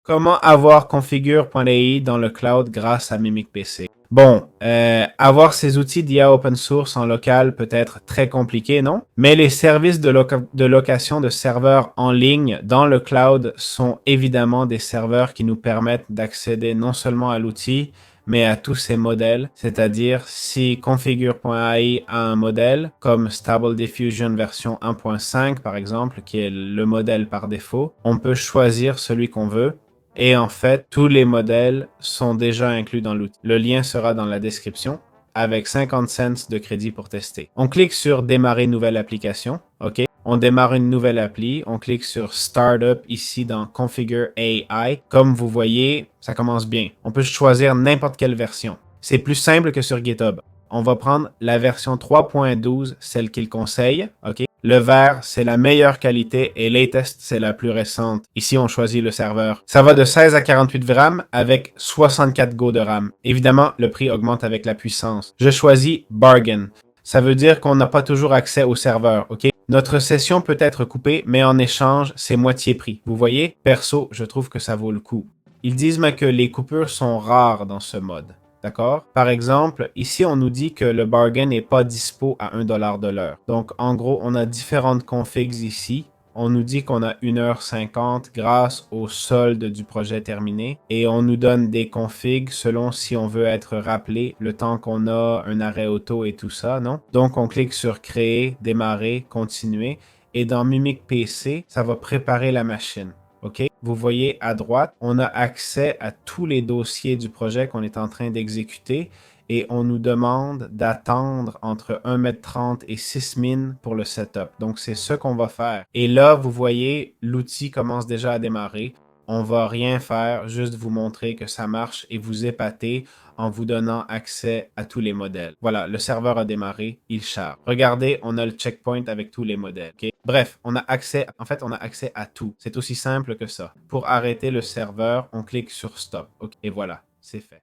Comment avoir configure.ai dans le cloud grâce à Mimic PC? Bon, avoir ces outils d'IA open source en local peut être très compliqué, non? Mais les services de location de serveurs en ligne dans le cloud sont évidemment des serveurs qui nous permettent d'accéder non seulement à l'outil, mais à tous ces modèles. C'est-à-dire, si configure.ai a un modèle, comme Stable Diffusion version 1.5 par exemple, qui est le modèle par défaut, on peut choisir celui qu'on veut. Et en fait, tous les modèles sont déjà inclus dans l'outil. Le lien sera dans la description avec 50 cents de crédit pour tester. On clique sur démarrer nouvelle application. OK. On démarre une nouvelle appli. On clique sur Startup ici dans Configure AI. Comme vous voyez, ça commence bien. On peut choisir n'importe quelle version. C'est plus simple que sur GitHub. On va prendre la version 3.12, celle qu'il conseille. OK. Le vert, c'est la meilleure qualité et latest, c'est la plus récente. Ici, on choisit le serveur. Ça va de 16 à 48 RAM avec 64 Go de RAM. Évidemment, le prix augmente avec la puissance. Je choisis Bargain. Ça veut dire qu'on n'a pas toujours accès au serveur, ok? Notre session peut être coupée, mais en échange, c'est moitié prix. Vous voyez? Perso, je trouve que ça vaut le coup. Ils disent que les coupures sont rares dans ce mode. D'accord? Par exemple, ici, on nous dit que le bargain n'est pas dispo à 1$ de l'heure. Donc, en gros, on a différentes configs ici. On nous dit qu'on a 1h50 grâce au solde du projet terminé. Et on nous donne des configs selon si on veut être rappelé, le temps qu'on a un arrêt auto et tout ça, non? Donc, on clique sur créer, démarrer, continuer. Et dans Mimic PC, ça va préparer la machine. OK? Vous voyez à droite, on a accès à tous les dossiers du projet qu'on est en train d'exécuter et on nous demande d'attendre entre 1,30 m et 6 min pour le setup. Donc, c'est ce qu'on va faire. Et là, vous voyez, l'outil commence déjà à démarrer. On va rien faire, juste vous montrer que ça marche et vous épater en vous donnant accès à tous les modèles. Voilà, le serveur a démarré, il charge. Regardez, on a le checkpoint avec tous les modèles. Okay? Bref, on a accès à tout. C'est aussi simple que ça. Pour arrêter le serveur, on clique sur Stop. Okay? Et voilà, c'est fait.